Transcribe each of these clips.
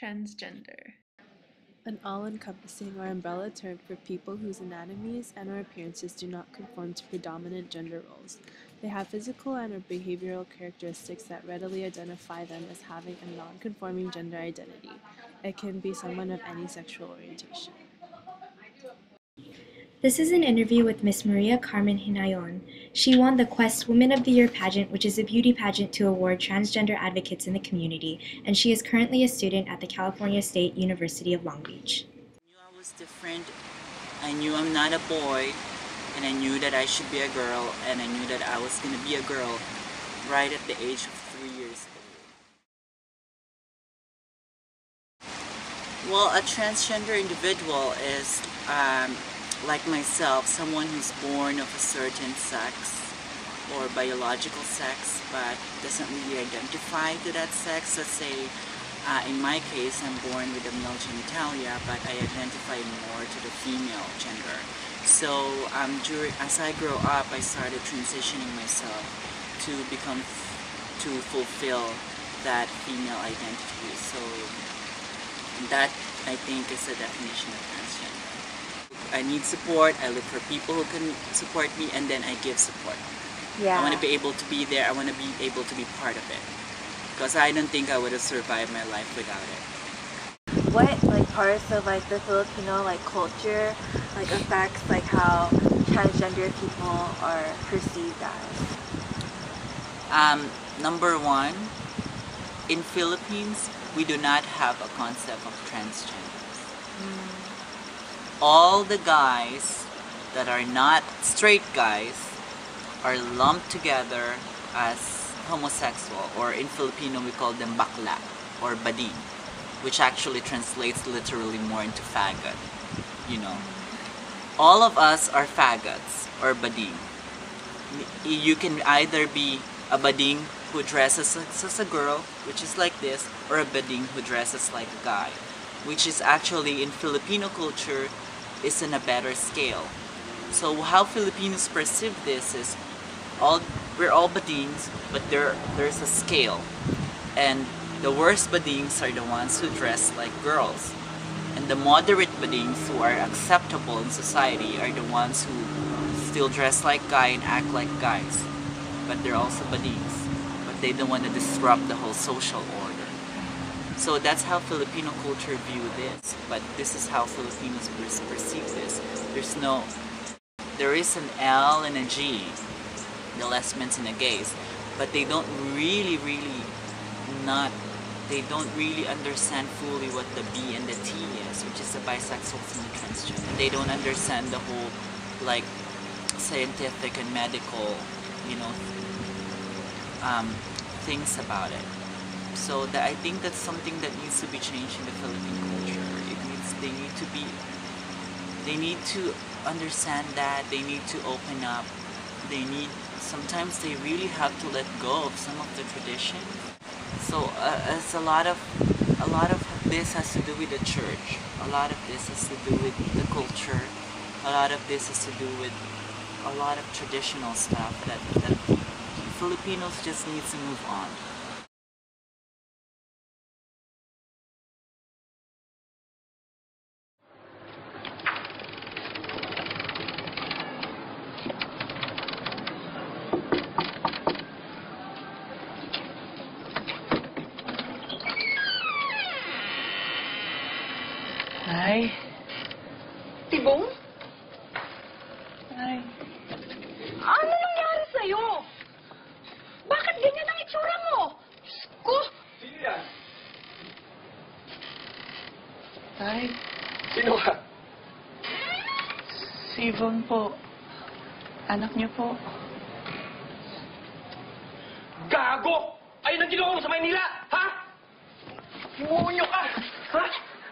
Transgender. An all-encompassing or umbrella term for people whose anatomies and/or appearances do not conform to predominant gender roles. They have physical and/or behavioral characteristics that readily identify them as having a non-conforming gender identity. It can be someone of any sexual orientation. This is an interview with Miss Maria Carmen Hinayon. She won the Quest Women of the Year pageant, which is a beauty pageant to award transgender advocates in the community, and she is currently a student at the California State University of Long Beach. I knew I was different. I knew I'm not a boy, and I knew that I should be a girl, and I knew that I was going to be a girl right at the age of 3 years old. Well, a transgender individual is like myself, someone who's born of a certain sex or biological sex but doesn't really identify to that sex. Let's say in my case, I'm born with a male genitalia, but I identify more to the female gender. So as I grow up, I started transitioning myself to fulfill that female identity. So that, I think, is the definition of transgender. I need support. I look for people who can support me, and then I give support. Yeah. I want to be able to be there. I want to be able to be part of it, because I don't think I would have survived my life without it. What parts of the Filipino culture affects how transgender people are perceived as? Number one, in Philippines, we do not have a concept of transgenders. All the guys that are not straight guys are lumped together as homosexual, or in Filipino we call them bakla or bading, which actually translates literally more into faggot. All of us are faggots or bading. You can either be a bading who dresses as a girl, which is like this, or a bading who dresses like a guy, which is actually in Filipino culture is in a better scale. So how Filipinos perceive this is we're all badings, but there's a scale, and the worst badings are the ones who dress like girls, and the moderate badings who are acceptable in society are the ones who still dress like guy and act like guys, but they're also badings, but they don't want to disrupt the whole social order. So that's how Filipino culture view this, but this is how Filipinos perceive this. There is an L and a G, the lesbians and the gays, but they don't really understand fully what the B and the T is, which is the bisexuals and the transgender. They don't understand the whole scientific and medical, things about it. So I think that's something that needs to be changed in the Philippine culture. They need to understand that. They need to open up. Sometimes they really have to let go of some of the traditions. So it's a lot of this has to do with the church. A lot of this has to do with the culture. A lot of this has to do with a lot of traditional stuff that Filipinos just need to move on. Ay. Tibong? Ay. Ano nangyari sa'yo? Bakit ganyan ang itsura mo? Diyos ko! Sino yan? Ay. Sino ka? Si Yvonne po. Anak niyo po. Gago! Ayun ang ginawa mo sa Maynila! Ha? Imunyo ka! Ha?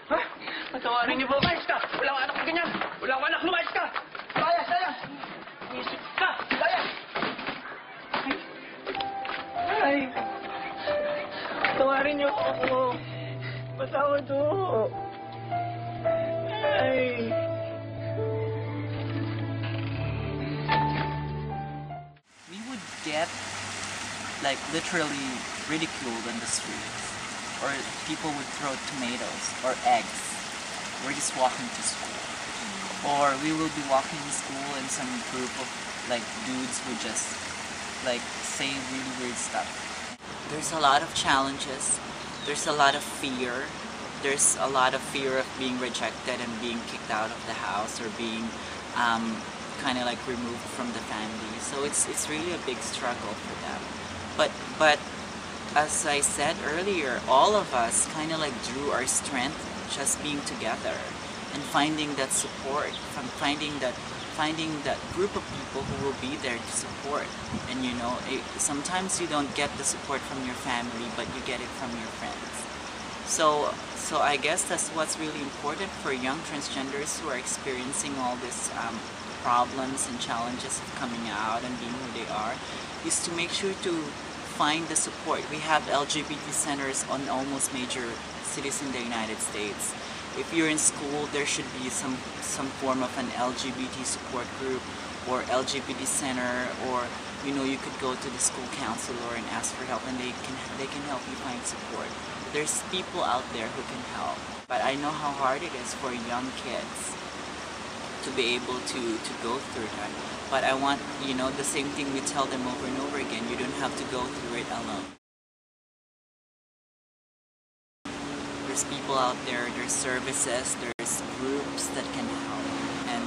Ha? Patawarin niyo po. Lumayas ka! Walang anak na ganyan! Walang anak! Lumayas ka! Layas! Layas! Isip ka! Layas! Ay. Patawarin niyo ako. Patawad po. Ay. We would get literally ridiculed on the streets or people would throw tomatoes or eggs. We're just walking to school. Or we will be walking to school and some group of like dudes would just like say really weird stuff. There's a lot of challenges. There's a lot of fear. There's a lot of fear of being rejected and being kicked out of the house or being kind of like removed from the family. So it's really a big struggle for them. But as I said earlier, all of us kind of like drew our strength just being together and finding that support, from finding that group of people who will be there to support. And you know, sometimes you don't get the support from your family, but you get it from your friends. So I guess that's what's really important for young transgenders who are experiencing all these problems and challenges of coming out and being who they are, is to make sure to find the support. We have LGBT centers on almost major cities in the United States. If you're in school, there should be some form of an LGBT support group or LGBT center, or you know, you could go to the school counselor and ask for help, and they can help you find support. There's people out there who can help, but I know how hard it is for young kids to be able to go through that. But I want, you know, the same thing we tell them over and over again, you don't have to go through it alone. There's people out there, there's services, there's groups that can help, and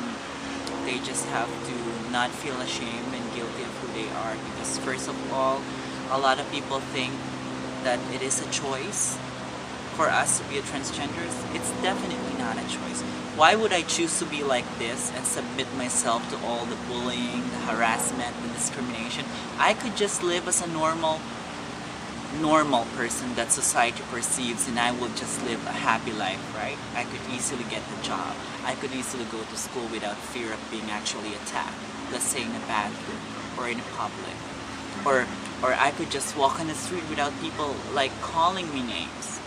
they just have to not feel ashamed and guilty of who they are, because first of all, a lot of people think that it is a choice for us to be a transgender. It's definitely not a choice. Why would I choose to be like this and submit myself to all the bullying, the harassment, the discrimination? I could just live as a normal person that society perceives, and I will just live a happy life, right? I could easily get the job. I could easily go to school without fear of being actually attacked, let's say in a bathroom or in a public. Or I could just walk on the street without people like calling me names.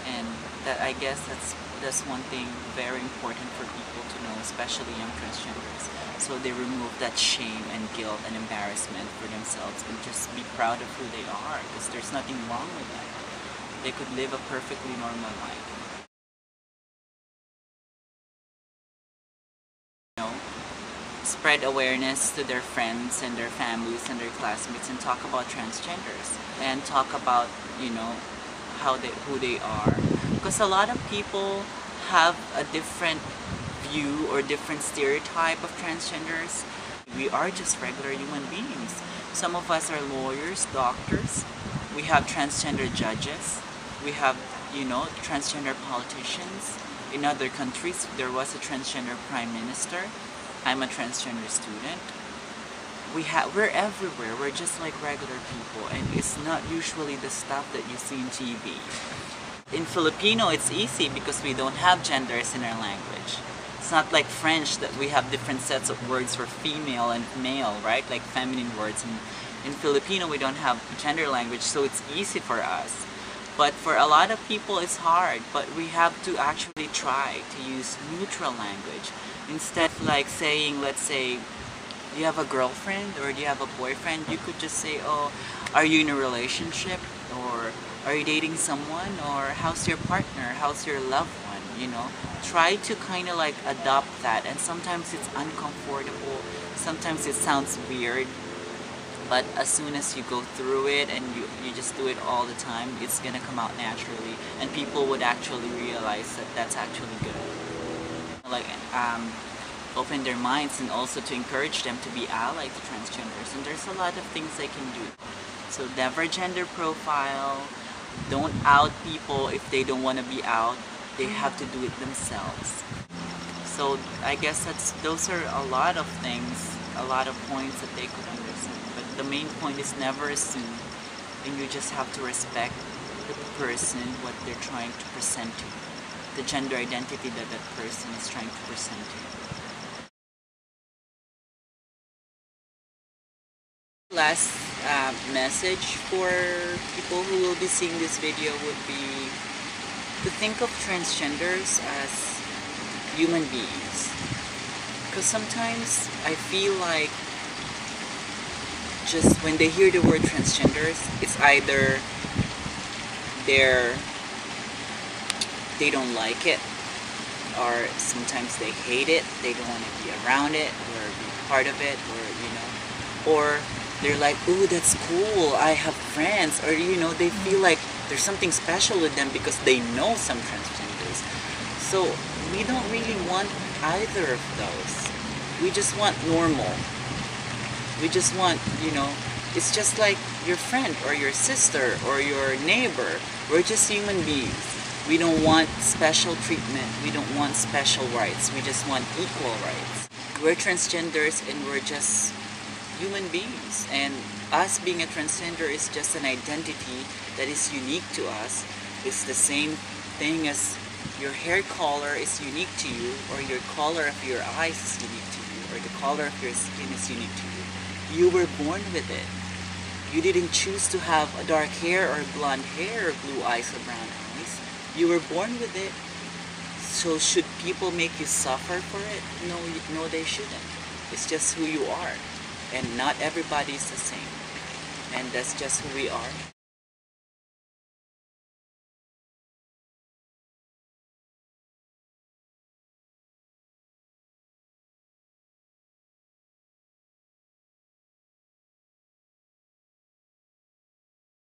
And that, I guess that's one thing very important for people to know, especially young transgenders. So they remove that shame and guilt and embarrassment for themselves and just be proud of who they are, because there's nothing wrong with that. They could live a perfectly normal life. You know, spread awareness to their friends and their families and their classmates, and talk about transgenders and talk about, you know, who they are, because a lot of people have a different view or different stereotype of transgenders. We are just regular human beings. Some of us are lawyers, doctors. We have transgender judges. We have, you know, transgender politicians. In other countries, there was a transgender prime minister. I'm a transgender student. We're everywhere. We're just like regular people, and it's not usually the stuff that you see in TV. In Filipino, it's easy because we don't have genders in our language. It's not like French that we have different sets of words for female and male, right? Like feminine words. And in Filipino, we don't have gender language, so it's easy for us. But for a lot of people, it's hard. But we have to actually try to use neutral language. Instead of like saying, let's say, do you have a girlfriend or do you have a boyfriend? You could just say, oh, are you in a relationship? Or are you dating someone? Or how's your partner? How's your loved one? You know, try to kind of like adopt that. And sometimes it's uncomfortable. Sometimes it sounds weird. But as soon as you go through it and you just do it all the time, it's gonna come out naturally. And people would actually realize that that's actually good. Like, open their minds, and also to encourage them to be allies to transgenders. And there's a lot of things they can do. So never gender profile, don't out people if they don't want to be out. They have to do it themselves. So I guess those are a lot of things, a lot of points that they could understand. But the main point is never assume, and you just have to respect the person, what they're trying to present to you, the gender identity that that person is trying to present to you. Last message for people who will be seeing this video would be to think of transgenders as human beings. Because sometimes I feel like just when they hear the word transgenders, it's either they're they don't like it, or sometimes they hate it, they don't want to be around it or be part of it, or they're like, ooh, that's cool, I have friends, or they feel like there's something special with them because they know some transgenders. So we don't really want either of those. We just want normal. We just want, it's just like your friend or your sister or your neighbor. We're just human beings. We don't want special treatment. We don't want special rights. We just want equal rights. We're transgenders and we're just human beings. And us being a transgender is just an identity that is unique to us. It's the same thing as your hair color is unique to you, or your color of your eyes is unique to you, or the color of your skin is unique to you. You were born with it. You didn't choose to have a dark hair or blonde hair or blue eyes or brown eyes. You were born with it. So should people make you suffer for it? No, they shouldn't. It's just who you are. And not everybody is the same. And that's just who we are.